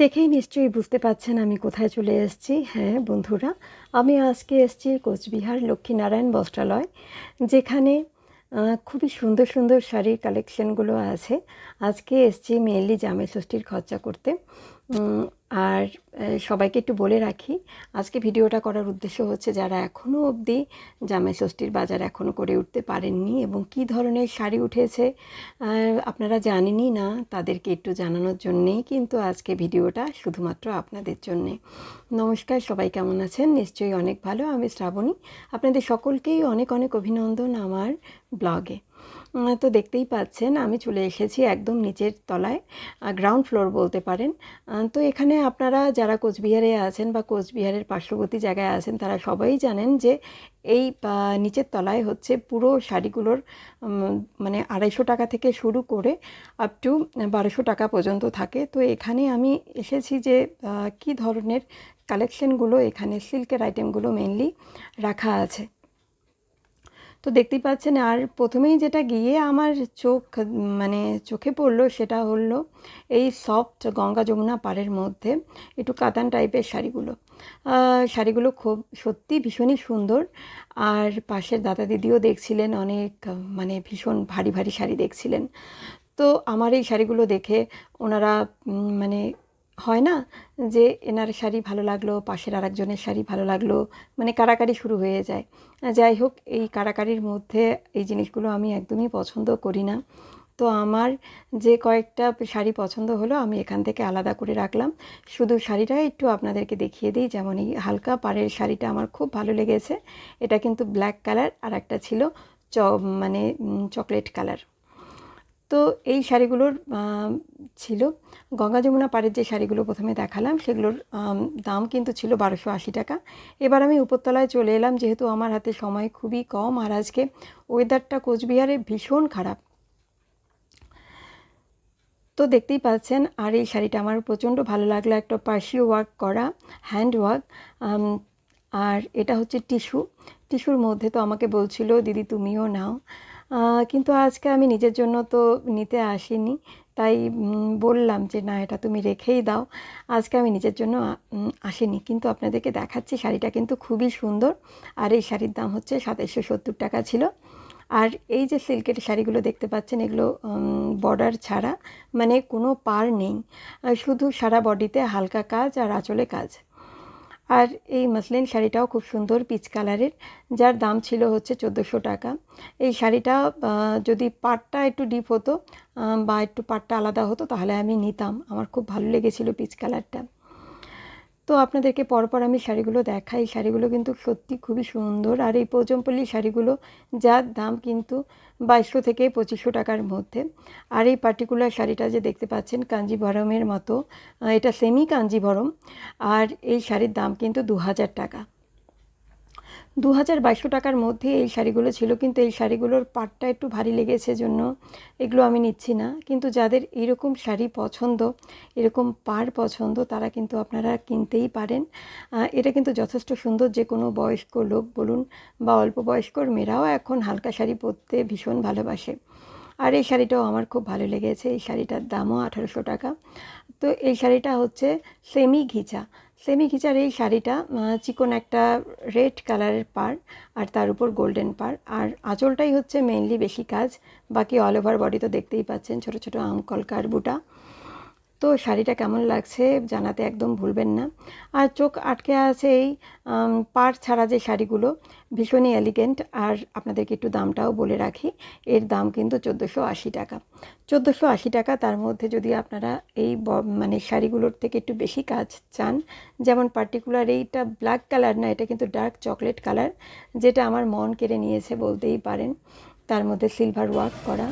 দেখেই নিশ্চয়ই বুঝতে পারছেন আমি কোথায় চলে এসেছি। হ্যাঁ বন্ধুরা, আমি আজকে এসেছি কোচবিহার লক্ষ্মীনারায়ণ বস্ত্রালয়, যেখানে খুবই সুন্দর সুন্দর শাড়ির কালেকশনগুলো আছে। আজকে এসেছি মেনলি জামাই ষষ্ঠীর খরচা করতে। আর সবাইকে একটু বলে রাখি, আজকে ভিডিওটা করার উদ্দেশ্য হচ্ছে যারা এখনও অবধি জামাই ষষ্ঠীর বাজার এখনও করে উঠতে পারেননি এবং কী ধরনের শাড়ি উঠেছে আপনারা জানেনই না, তাদেরকে একটু জানানোর জন্যেই কিন্তু আজকে ভিডিওটা শুধুমাত্র আপনাদের জন্যে। নমস্কার, সবাই কেমন আছেন? নিশ্চয়ই অনেক ভালো। আমি শ্রাবণী, আপনাদের সকলকেই অনেক অনেক অভিনন্দন আমার ব্লগে। তো দেখতেই পাচ্ছেন আমি চলে এসেছি একদম নিচের তলায়, গ্রাউন্ড ফ্লোর বলতে পারেন। তো এখানে আপনারা যারা কোচবিহারে আছেন বা কোচবিহারের পার্শ্ববর্তী জায়গায় আছেন তারা সবাই জানেন যে এই নিচের তলায় হচ্ছে পুরো শাড়িগুলোর মানে 250 টাকা থেকে শুরু করে আপ টু 1200 টাকা পর্যন্ত থাকে। তো এখানে আমি এসেছি যে কী ধরনের কালেকশনগুলো এখানে সিল্কের আইটেমগুলো মেনলি রাখা আছে। তো দেখতেই পাচ্ছেন, আর প্রথমেই যেটা গিয়ে আমার মানে চোখে পড়লো সেটা হলো এই সফট গঙ্গা যমুনা পাড়ের মধ্যে একটু কাতান টাইপের শাড়িগুলো। শাড়িগুলো খুব সত্যি ভীষণই সুন্দর। আর পাশের দাদা দিদিও দেখছিলেন অনেক মানে ভীষণ ভারী ভারী শাড়ি দেখছিলেন। তো আমার এই শাড়িগুলো দেখে ওনারা মানে হয় না যে এনার শাড়ি ভালো লাগলো, পাশের আরেকজনের শাড়ি ভালো লাগলো, মানে কাড়াকাড়ি শুরু হয়ে যায়। যাই হোক, এই কাড়াকাড়ির মধ্যে এই জিনিসগুলো আমি একদমই পছন্দ করি না। তো আমার যে কয়েকটা শাড়ি পছন্দ হলো আমি এখান থেকে আলাদা করে রাখলাম। শুধু শাড়িটা একটু আপনাদেরকে দেখিয়ে দিই। যেমন এই হালকা পাড়ের শাড়িটা আমার খুব ভালো লেগেছে। এটা কিন্তু ব্ল্যাক কালার, আর একটা ছিল মানে চকলেট কালার। তো এই শাড়িগুলোর ছিল গঙ্গা যমুনা পাড়ের যে শাড়িগুলো প্রথমে দেখালাম সেগুলোর দাম কিন্তু ছিল 1280 টাকা। এবার আমি উপরতলায় চলে এলাম, যেহেতু আমার হাতে সময় খুবই কম আর আজকে ওয়েদারটা কোচবিহারে ভীষণ খারাপ। তো দেখতেই পাচ্ছেন, আর এই শাড়িটা আমার প্রচণ্ড ভালো লাগলো, একটা পার্সিও ওয়ার্ক করা হ্যান্ড ওয়ার্ক। আর এটা হচ্ছে টিস্যুর মধ্যে। তো আমাকে বলছিল দিদি তুমিও নাও, কিন্তু আজকে আমি নিজের জন্য তো নিতে আসিনি, তাই বললাম যে না, এটা তুমি রেখেই দাও। আজকে আমি নিজের জন্য আসিনি, কিন্তু আপনাদেরকে দেখাচ্ছি শাড়িটা কিন্তু খুবই সুন্দর। আর এই শাড়ির দাম হচ্ছে 2770 টাকা ছিল। আর এই যে সিল্কের শাড়িগুলো দেখতে পাচ্ছেন এগুলো বর্ডার ছাড়া, মানে কোনো পাড় নেই, শুধু সারা বডিতে হালকা কাজ আর আঁচলে কাজ। আর এই মসলিন শাড়িটাও খুব সুন্দর পিচ কালারের, যার দাম ছিল হচ্ছে 1400 টাকা। এই শাড়িটা যদি পাড়টা একটু ডিপ হতো বা একটু পাড়টা আলাদা হতো তাহলে আমি নিতাম, আমার খুব ভালো লেগেছিল পিচ কালারটা। তো আপনাদেরকে পরপর আমি শাড়িগুলো দেখাই। শাড়িগুলো কিন্তু সত্যি খুবই সুন্দর। আর এই পোচমপল্লী শাড়িগুলো যার দাম কিন্তু 2200 থেকে 2500 টাকার মধ্যে। আর এই পার্টিকুলার শাড়িটা যে দেখতে পাচ্ছেন কাঞ্জিভরমের মতো, এটা সেমি কাঞ্জিভরম, আর এই শাড়ির দাম কিন্তু 2000 টাকা। 2200 টাকার মধ্যে এই শাড়িগুলো ছিল, কিন্তু এই শাড়িগুলোর পাড়টা একটু ভারী লেগেছে জন্য এগুলো আমি নিচ্ছি না। কিন্তু যাদের এরকম শাড়ি পছন্দ, এরকম পাড় পছন্দ, তারা কিন্তু আপনারা কিনতেই পারেন। এটা কিন্তু যথেষ্ট সুন্দর, যে কোনো বয়স্ক লোক বলুন বা অল্প বয়স্কর মেয়েরাও এখন হালকা শাড়ি পরতে ভীষণ ভালোবাসে। আর এই শাড়িটাও আমার খুব ভালো লেগেছে। এই শাড়িটার দামও 1800 টাকা। তো এই শাড়িটা হচ্ছে সেমি ঘিচার এই শাড়িটা, চিকন একটা রেড কালারের পাড় আর তার উপর গোল্ডেন পাড়, আর আঁচলটাই হচ্ছে মেইনলি বেশি কাজ, বাকি অল ওভার বডি তো দেখতেই পাচ্ছেন ছোটো ছোটো আমকলকার বুটা। তো শাড়িটা কেমন লাগছে জানাতে একদম ভুলবেন না। আর চোখ আটকে আছে এই পাড় ছাড়া যে শাড়িগুলো, ভীষণই এলিগেন্ট। আর আপনাদেরকে একটু দামটাও বলে রাখি, এর দাম কিন্তু 1480 টাকা। 1480 টাকা, তার মধ্যে যদি আপনারা এই মানে শাড়িগুলোর থেকে একটু বেশি কাজ চান, যেমন পার্টিকুলার এইটা ব্ল্যাক কালার না, এটা কিন্তু ডার্ক চকলেট কালার, যেটা আমার মন কেড়ে নিয়েছে বলতেই পারেন। তার মধ্যে সিলভার ওয়ার্ক করা।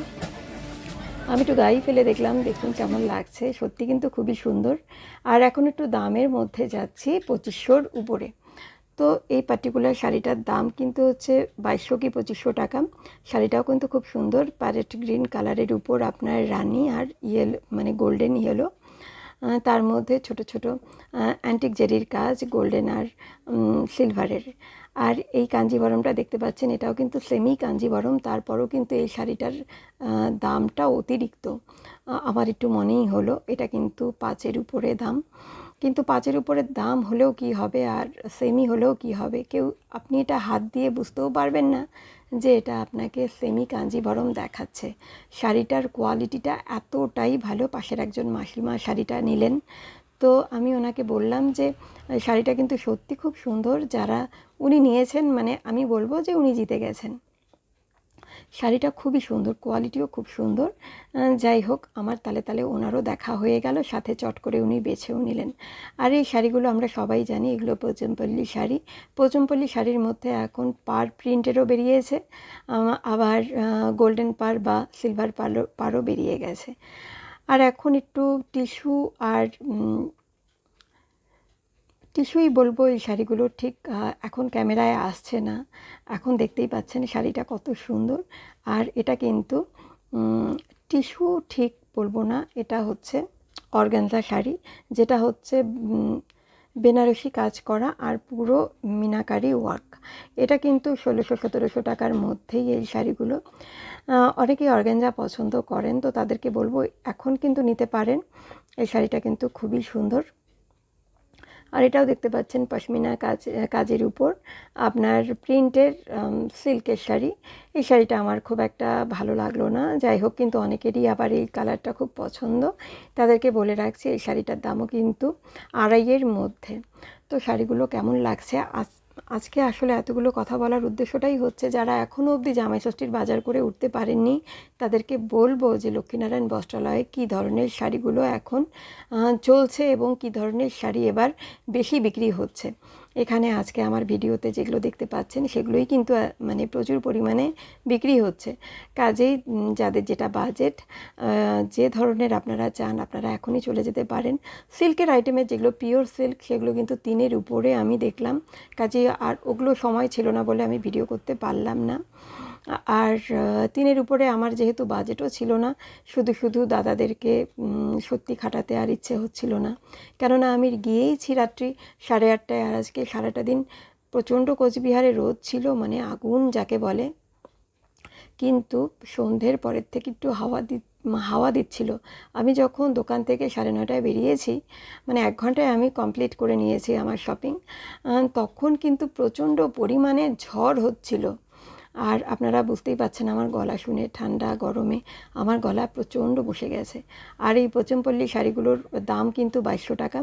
আমি একটু গায়ে ফেলে দেখলাম, দেখুন কেমন লাগছে, সত্যি কিন্তু খুবই সুন্দর। আর এখন একটু দামের মধ্যে যাচ্ছি 2500-র উপরে। তো এই পার্টিকুলার শাড়িটার দাম কিন্তু হচ্ছে 2200 কি 2500 টাকা। শাড়িটাও কিন্তু খুব সুন্দর, প্যারেট গ্রিন কালারের উপর আপনার রানি আর ইয়েলো মানে গোল্ডেন ইয়েলো। তার মধ্যে ছোট ছোট অ্যান্টিক জেরির কাজ, গোল্ডেন আর সিলভারের। আর এই কাঞ্জিভরমটা দেখতে পাচ্ছেন, এটাও কিন্তু সেমি কাঞ্জিভরম, তারপরেও কিন্তু এই শাড়িটার দামটা অতিরিক্ত। আমার একটু মনেই হলো এটা কিন্তু 5-এর উপরে দাম। কিন্তু 5-এর উপরে দাম হলেও কি হবে, আর সেমি হলেও কি হবে, কেউ আপনি এটা হাত দিয়ে বুঝতেও পারবেন না যে এটা আপনাকে সেমি কাঞ্জিভরম দেখাচ্ছে। শাড়িটার কোয়ালিটিটা এতটাই ভালো। পাশের একজন মাসিমা শাড়িটা নিলেন, তো আমি ওনাকে বললাম যে শাড়িটা কিন্তু সত্যি খুব সুন্দর। যারা উনি নিয়েছেন, মানে আমি বলবো যে উনি জিতে গেছেন। শাড়িটা খুবই সুন্দর, কোয়ালিটিও খুব সুন্দর। যাই হোক, আমার তালে তালে ওনারও দেখা হয়ে গেল, সাথে চট করে উনি বেছেও নিলেন। আর এই শাড়িগুলো আমরা সবাই জানি, এগুলো পোচমপল্লী শাড়ি। পোচমপল্লী শাড়ির মধ্যে এখন পার প্রিন্টেরও বেরিয়েছে, আবার গোল্ডেন পার বা সিলভার পারও বেরিয়ে গেছে। আর এখন একটু টিস্যু আর টিস্যুই বলবো এই শাড়িগুলো, ঠিক এখন ক্যামেরায় আসছে না। এখন দেখতেই পাচ্ছেন শাড়িটা কত সুন্দর। আর এটা কিন্তু টিস্যু ঠিক বলবো না, এটা হচ্ছে অর্গানজা শাড়ি, যেটা হচ্ছে বেনারসি কাজ করা আর পুরো মিনাকারি ওয়ার্ক। এটা কিন্তু 1600-1700 টাকার মধ্যেই এই শাড়িগুলো। অনেকেই অর্গানজা পছন্দ করেন, তো তাদেরকে বলবো এখন কিন্তু নিতে পারেন। এই শাড়িটা কিন্তু খুবই সুন্দর। আর এটাও দেখতে পাচ্ছেন পশমিনা কাজের উপর আপনার প্রিন্টের সিল্কের শাড়ি। এই শাড়িটা আমার খুব একটা ভালো লাগলো না, যাই হোক, কিন্তু অনেকেরই আবার এই কালারটা খুব পছন্দ। তাদেরকে বলে রাখছি এই শাড়িটার দামও কিন্তু 2,500-এর মধ্যে। তো শাড়িগুলো কেমন লাগছে, আজকে আসলে এতগুলো কথা বলার উদ্দেশ্যটাই হচ্ছে, যারা এখনও অবধি জামাই ষষ্ঠীর বাজার করে উঠতে পারেননি তাদেরকে বলবো যে লক্ষ্মীনারায়ণ বস্ত্রালয়ে কী ধরনের শাড়িগুলো এখন চলছে এবং কী ধরনের শাড়ি এবার বেশি বিক্রি হচ্ছে। এখানে আজকে আমার ভিডিওতে যেগুলো দেখতে পাচ্ছেন সেগুলোই কিন্তু মানে প্রচুর পরিমাণে বিক্রি হচ্ছে। কাজেই যাদের যেটা বাজেট, যে ধরনের আপনারা চান, আপনারা এখনই চলে যেতে পারেন। সিল্কের আইটেমের যেগুলো পিওর সিল্ক সেগুলো কিন্তু 3-এর উপরে আমি দেখলাম। কাজেই আর ওগুলো সময় ছিল না বলে আমি ভিডিও করতে পারলাম না। আর 3-এর উপরে আমার যেহেতু বাজেটও ছিল না, শুধু শুধু দাদাদেরকে সত্যি খাটাতে আর ইচ্ছে হচ্ছিল না। কেননা আমি গিয়েইছি রাত্রি 8:30টায়, আর আজকে সারাটা দিন প্রচণ্ড কোচবিহারে রোদ ছিল, মানে আগুন যাকে বলে। কিন্তু সন্ধ্যের পরের থেকে একটু হাওয়া দিচ্ছিল। আমি যখন দোকান থেকে 9:30টায় বেরিয়েছি, মানে 1 ঘন্টায় আমি কমপ্লিট করে নিয়েছি আমার শপিং, তখন কিন্তু প্রচণ্ড পরিমাণে ঝড় হচ্ছিল। আর আপনারা বুঝতেই পাচ্ছেন আমার গলা শুনে, ঠান্ডা গরমে আমার গলা প্রচণ্ড বসে গেছে। আর এই পোচমপল্লী শাড়িগুলোর দাম কিন্তু 2200 টাকা।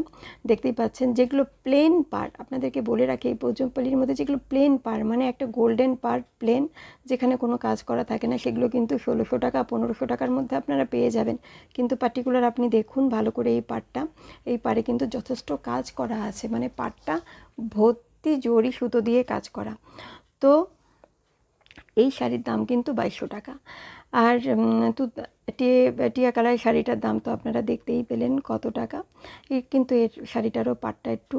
দেখতেই পাচ্ছেন যেগুলো প্লেন পাড়, আপনাদেরকে বলে রাখি এই পোচমপল্লির মধ্যে যেগুলো প্লেন পাড়, মানে একটা গোল্ডেন পাড় প্লেন, যেখানে কোনো কাজ করা থাকে না, সেগুলো কিন্তু 1600 টাকা 1500 টাকার মধ্যে আপনারা পেয়ে যাবেন। কিন্তু পার্টিকুলার আপনি দেখুন ভালো করে এই পাড়টা, এই পাড়ে কিন্তু যথেষ্ট কাজ করা আছে, মানে পাড়টা ভর্তি জরি সুতো দিয়ে কাজ করা। তো এই শাড়ির দাম কিন্তু 2200 টাকা। আর টিয়া কালারের শাড়িটার দাম তো আপনারা দেখতেই পেলেন কত টাকা। কিন্তু এর শাড়িটারও পাড়টা একটু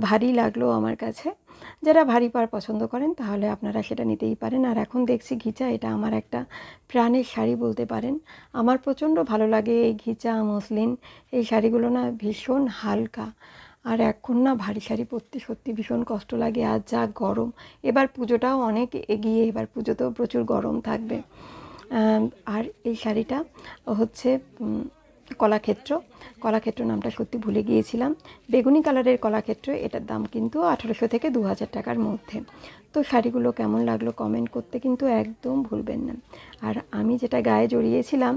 ভারী লাগলো আমার কাছে। যারা ভারী পাড় পছন্দ করেন তাহলে আপনারা সেটা নিতেই পারেন। আর এখন দেখছি ঘিচা, এটা আমার একটা প্রাণের শাড়ি বলতে পারেন। আমার প্রচণ্ড ভালো লাগে এই ঘিচা মসলিন, এই শাড়িগুলো না ভীষণ হালকা। আর এখন না ভারী শাড়ি পরতে সত্যি ভীষণ কষ্ট লাগে। আর যা গরম, এবার পুজোটাও অনেক এগিয়ে, এবার পুজোতেও প্রচুর গরম থাকবে। আর এই শাড়িটা হচ্ছে কলাক্ষেত্র নামটা সত্যি ভুলে গিয়েছিলাম। বেগুনি কালারের কলাক্ষেত্র, এটার দাম কিন্তু 1800 থেকে 2000 টাকার মধ্যে। তো শাড়িগুলো কেমন লাগলো কমেন্ট করতে কিন্তু একদম ভুলবেন না। আর আমি যেটা গায়ে জড়িয়েছিলাম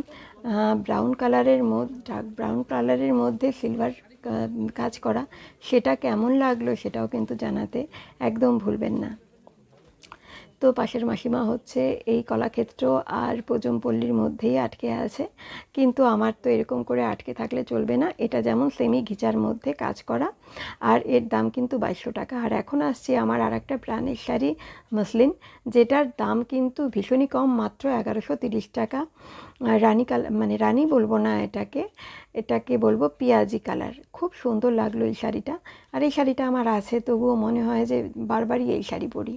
ব্রাউন কালারের মধ্যে, ডার্ক ব্রাউন কালারের মধ্যে সিলভার কাজ করা, সেটা কেমন লাগলো সেটাও কিন্তু জানাতে একদম ভুলবেন না। তো পাশের মাসিমা হচ্ছে এই কলাক্ষেত্র আর পোচমপল্লির মধ্যেই আটকে আছে, কিন্তু আমার তো এরকম করে আটকে থাকলে চলবে না। এটা যেমন সেমি ঘিচার মধ্যে কাজ করা, আর এর দাম কিন্তু 2200 টাকা। আর এখন আসছে আমার আর একটা প্রাণের শাড়ি মসলিন, যেটার দাম কিন্তু ভীষণই কম, মাত্র 1130 টাকা। রানী কালার, মানে রানী বলবো না এটাকে, এটাকে বলবো পেঁয়াজি কালার। খুব সুন্দর লাগলো এই শাড়িটা। আর এই শাড়িটা আমার আছে, তবুও মনে হয় যে বারবারই এই শাড়ি পরি।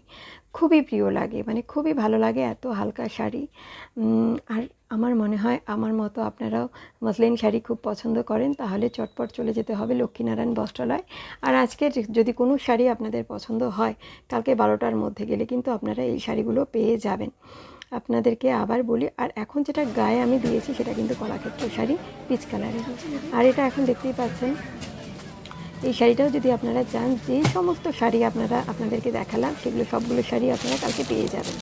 খুবই প্রিয় লাগে, মানে খুবই ভালো লাগে, এত হালকা শাড়ি। আর আমার মনে হয় আমার মতো আপনারাও মসলিন শাড়ি খুব পছন্দ করেন, তাহলে চটপট চলে যেতে হবে লক্ষ্মীনারায়ণ বস্ত্রালয়। আর আজকে যদি কোনো শাড়ি আপনাদের পছন্দ হয়, কালকে 12টার মধ্যে গেলে কিন্তু আপনারা এই শাড়িগুলো পেয়ে যাবেন। আপনাদেরকে আবার বলি, আর এখন যেটা গায়ে আমি দিয়েছি সেটা কিন্তু কলাক্ষেত্র শাড়ি, পিচ কালারের। আর এটা এখন দেখতেই পাচ্ছেন, এই শাড়িটাও যদি আপনারা চান, যে সমস্ত শাড়ি আপনাদেরকে দেখালাম সেগুলো সবগুলো শাড়ি আপনারা কালকে পেয়ে যাবেন।